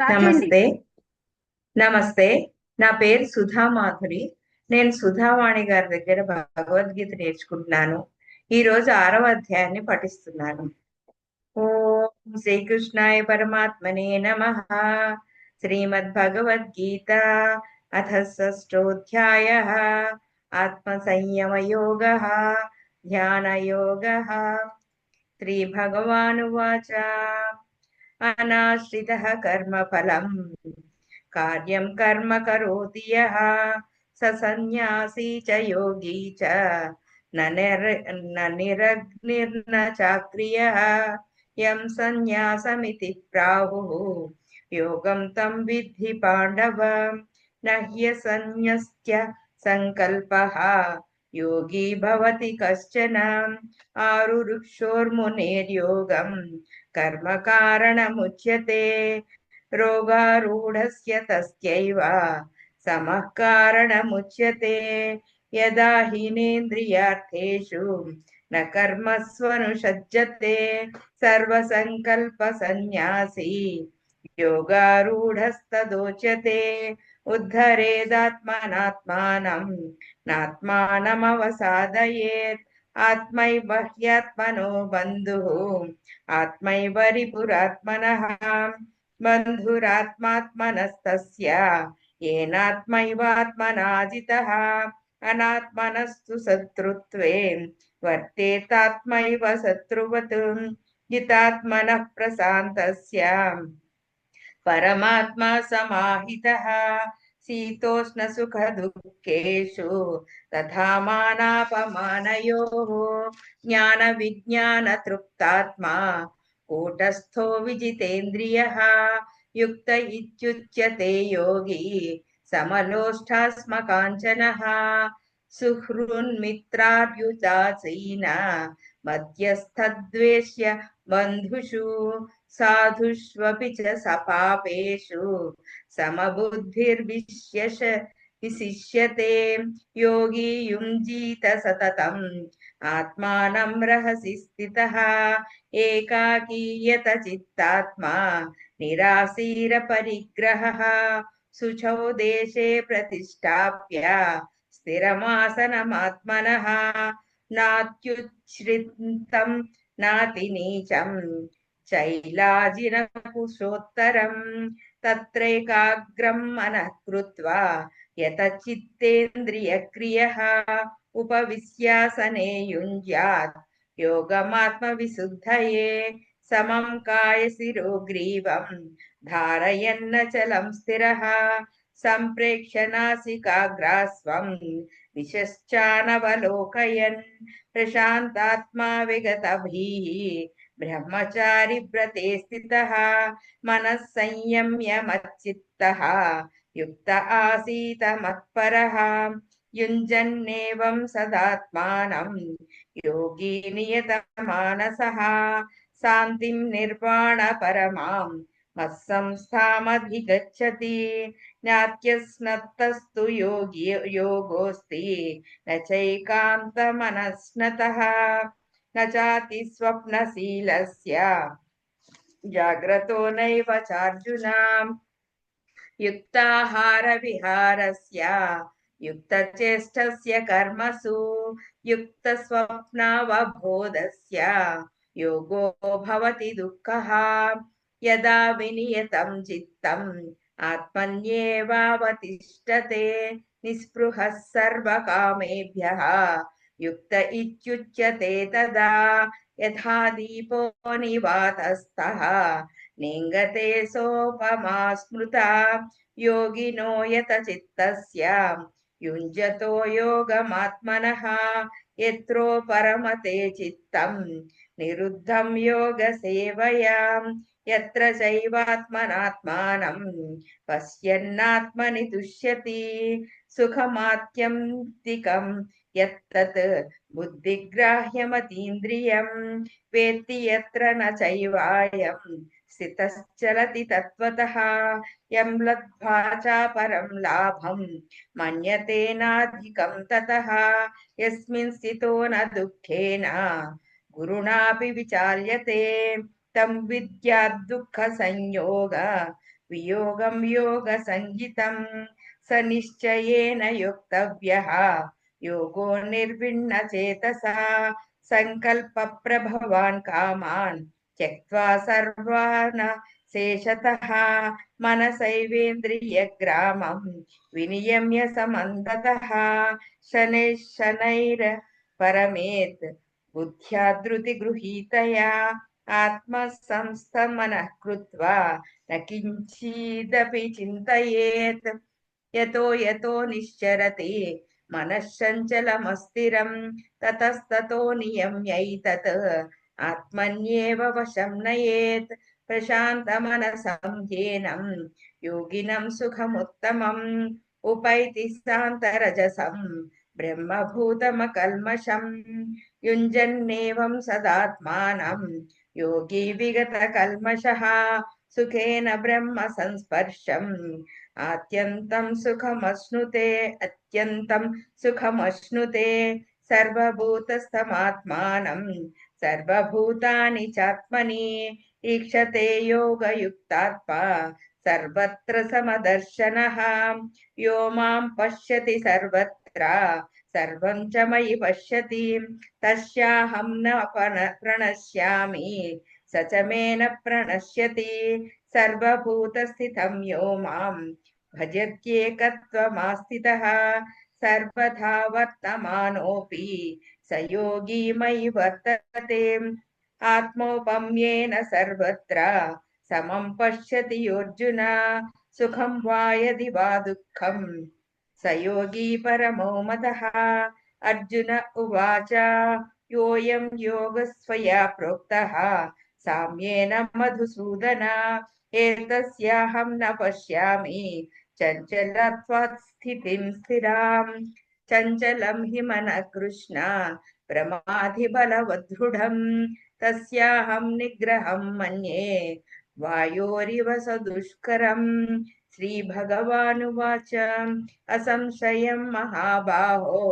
Start చేయండి. నమస్తే. నమస్తే. నా పేరు సుధా మాధురి. నేను సుధావాణి గారి దగ్గర భగవద్గీత నేర్చుకుంటున్నాను. ఈ రోజు 6వ అధ్యాయాన్ని పఠిస్తున్నాను. ఓం శ్రీకృష్ణాయ పరమాత్మనే నమః. శ్రీమద్భగవద్గీత అథ షష్ఠోऽధ్యాయः. ఆత్మసంయమయోగः ధ్యానయోగः. శ్రీభగవానువాచ అనాశ్రితः కర్మఫలం కార్యం కర్మ కరోతి యః స సన్యాసీ చ యోగీ చ నిరగ్నిర్న చాక్రియః యం సన్యాసమితి ప్రాహుః యోగం తం విద్ధి పాండవ నహ్యసన్యస్య సంకల్పః యోగీ భవతి కశ్చన ఆరురుక్షోర్మునేర్యోగం కర్మ కారణముచ్యతే రోగారూఢస్య తస్యైవ సమః కారణముచ్యతే యదా హీనేంద్రియార్థేషు న కర్మస్వనుషజ్జతే సర్వసంకల్ప సన్యాసి యోగారూఢస్తదోచ్యతే ఉద్ధరేదాత్మనాత్మానం నాత్మానమవసాదయేత్ ఆత్మైవ హ్యాత్మనో బంధుః ఆత్మైవ రిపురాత్మనః బంధురాత్మాత్మనస్తస్య ఏనాత్మైవాత్మనా జితః అనాత్మనస్తు శత్రుత్వే వర్తేతాత్మైవ శత్రువత్ జితాత్మనః ప్రశాంతస్య పరమాత్మా సమాహితః శీతోష్ణ సుఖ దుఃఖేషు తథా మానాపమానయోః జ్ఞాన విజ్ఞాన తృప్తాత్మా కూటస్థో విజితేంద్రియః యుక్త ఇత్యుచ్యతే యోగి సమలోష్టాస్మకాంచనః సుహృన్మిత్రార్యుదాసీన మధ్యస్థద్వేష్య బంధుషు సాధుష్వపి చ సపాపేషు విశిష్యతే యోగి యుంజీత సతతం ఆత్మానం రహసి స్థితః ఏకాకీయత చిత్తాత్మా నిరాశీర పరిగ్రహః శుచౌ దేశే ప్రతిష్టాప్య స్థిరమాసనమాత్మనః నాత్యుచ్ఛ్రితం నాతి నీచం చైలాజిన కుశోత్తరం తత్రైకాగ్రం మనః కృత్వా యతచిత్తేంద్రియ క్రియః ఉపవిశ్యాసనే యుంజ్యాత్ యోగమాత్మ విశుద్ధయే సమం కాయ శిరో గ్రీవం ధారయన్నచలం స్థిరః సంప్రేక్ష్య నాసికాగ్రాస్వం దిశశ్చానవలోకయన్ ప్రశాంతాత్మా విగతభీః బ్రహ్మచారి వ్రతే స్థితః మనః సంయమ్య మచ్చిత్తః యుక్త ఆసీత మత్పరః యుంజన్నేవం సదాత్మానం యోగి నియతమానసః శాంతిం నిర్వాణ పరమాం మత్సంస్థామధిగచ్చతి నాత్యస్నత్తస్తు యోగోస్తి నచైకాంతమనస్నతః నచాతి స్వప్నశీలస్య జాగ్రతో నైవ చార్జున యుక్తాహార విహారస్య యుక్తచేష్టస్య కర్మసు యుక్త స్వప్నావబోధస్య యోగో భవతి దుఃఖః యదా వినియతం చిత్తం ఆత్మన్యేవావతిష్ఠతే నిస్పృహः సర్వకామేభ్యः యుక్త ఇత్యుచ్యతే తదా యథా దీపో నివాతస్థః నింగతే సోపమా స్మృతా యోగినో యత చిత్తస్య యుంజతో యోగమాత్మనః యత్రో పరమతే చిత్తం నిరుద్ధం యోగ సేవయా యత్ర చైవాత్మనాత్మానం పశ్యన్నాత్మని తుష్యతి సుఖమాత్యంతికం యత్తత్ బుద్ధిగ్రాహ్యమతీంద్రియం వేత్తి యత్ర న చైవాయం స్థితశ్చలతి తత్వతః యం లబ్ధ్వా చాపరం లాభం మన్యతే నాధికం తతః యస్మిన్ స్థితో న దుఃఖేన గురుణాపి విచాల్యతే తం విద్యాద్ దుఃఖ సంయోగ वियोगं योगसंज्ञितं स निश्चयेन योक्तव्यः योगो निर्विण्णचेतसा सङ्कल्पप्रभवान् कामान् त्यक्त्वा सर्वान् शेषतः मनसैवेन्द्रियग्रामं विनियम्य समन्ततः शनैः शनैः परमेत् बुद्ध्या धृतिगृहीतया आत्मसंस्थमनः कृत्वा न किञ्चिदपि चिन्तयेत् यतो यतो निश्चरति मनः चञ्चलमस्थिरं ततस्ततो नियम्यैतत् आत्मन्येव वशं नयेत् प्रशान्तमनसं ह्येनं योगिनं सुखमुत्तमम् उपैति शान्तरजसं ब्रह्मभूतमकल्मषम् युञ्जन्नेवं सदात्मानं योगी विगतकल्मषः सुखेन ब्रह्म संस्पर्शम् अत्यन्तं सुखमश्नुते सर्वभूतस्थमात्मानं सर्वभूतानि चात्मनि ईक्षते योगयुक्तात्मा सर्वत्र समदर्शनः यो मां पश्यति सर्वत्र सर्वं च मयि पश्यति तस्याहं न प्रणश्यामि स च मे न प्रणश्यति सर्वभूतस्थितं यो मां भजत्येकत्वमास्थितः सर्वथा वर्तमानोऽपि स योगी मयि वर्तते आत्मौपम्येन सर्वत्र समं पश्यति अर्जुन सुखं वा यदि वा दुःखं स योगी परमो मतः अर्जुन उवाच योऽयं योगस्त्वया प्रोक्तः साम्येन मधुसूदन एतस्याहं न पश्यामि चञ्चलत्वात् स्थितिं स्थिराम् चञ्चलं हि मनः कृष्ण प्रमाधिबलवदृढं तस्याहं निग्रहं मन्ये वायोरिव सदुष्करम् श्रीभगवानुवाच असंशयं महाबाहो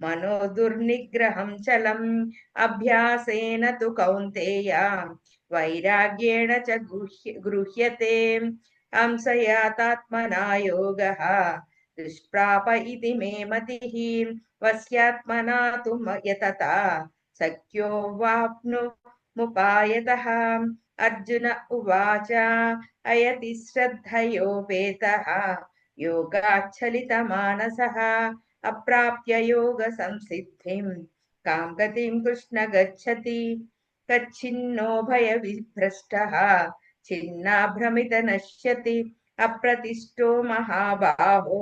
मनो दुर्निग्रहं चलम् अभ्यासेन तु कौन्तेय वैराग्येण च गृह्यते अंसयातात्मना योगः दुष्प्राप इति मे मतिः वस्यात्मना तु यतता शक्यो वाप्नुमुपायतः अर्जुन उवाच अयति श्रद्धयोपेतः योगाच्छलितमानसः अप्राप्य योगसंसिद्धिं कां गतिं कृष्ण गच्छति कच्छिन्नो भयविभ्रष्टः छिन्नाभ्रमित नश्यति अप्रतिष्ठो महाबाहो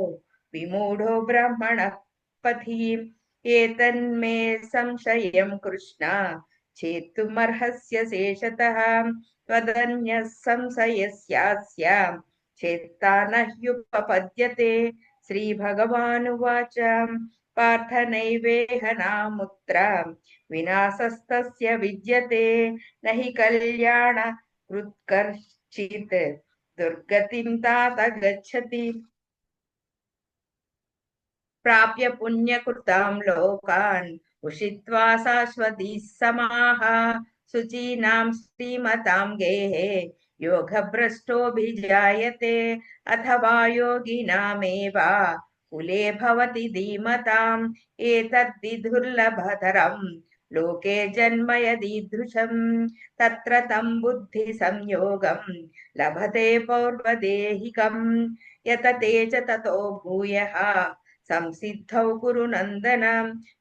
विमूढो ब्रह्मणः पथि एतन्मे संशयं कृष्ण छेत्तुमर्हस्य शेषतः त्वदन्यः संशयस्यास्य चेत्ता न ह्युपपद्यते श्रीभगवानुवाच पार्थ नैवेह नामुत्र विनाशस्तस्य विद्यते न हि कल्याण कृत्कर्षित् दुर्गतिं तात गच्छति प्राप्य पुण्यकृतां लोकान् उषित्वा शाश्वतीः समाः शुचीनां श्रीमतां गेहे योगभ्रष्टोऽभिजायते अथवा योगिनामेव कुले भवति धीमताम् एतद्धि दुर्लभतरं लोके जन्म यदीदृशं तत्र तं बुद्धिसंयोगं लभते पौर्वदेहिकं यतते च ततो भूयः संसिद्धौ कुरु नन्दन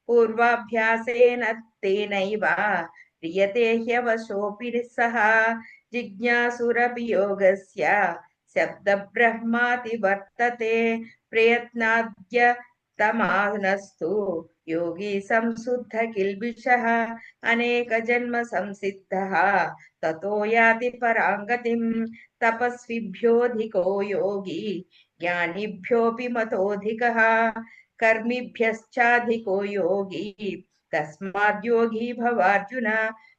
पूर्वाभ्यासेन तेनैव क्रियते ह्यवशोऽपि सः जिज्ञासुरपि योगस्य शब्दब्रह्माति वर्तते प्रयत्नाद्य तमानस्तु योगी संशुद्ध किल्बिषः अनेक जन्म संसिद्धः ततो याति पराङ्गतिं तपस्विभ्योऽधिको योगी ज्ञानिभ्योऽपि मतोऽधिकः कर्मिभ्यश्चाधिको योगी तस्माद्योगी भवार्जुन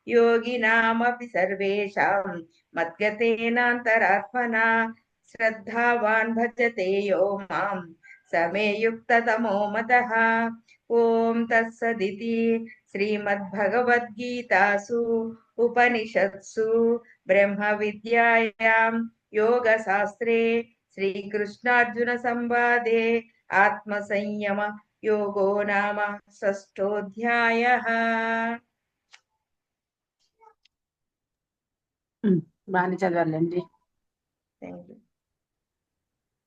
योगिनामपि सर्वेषां मद्गतेनान्तरात्मना श्रद्धावान् भजते यो मां समे युक्ततमो मतः ॐ तत्सदिति श्रीमद्भगवद्गीतासु उपनिषत्सु ब्रह्मविद्यायां योगशास्त्रे श्रीकृष्णार्जुनसंवादे आत्मसंयम योगो नाम षष्ठोऽध्यायः। బాగానే చదవాలండి. Thank you.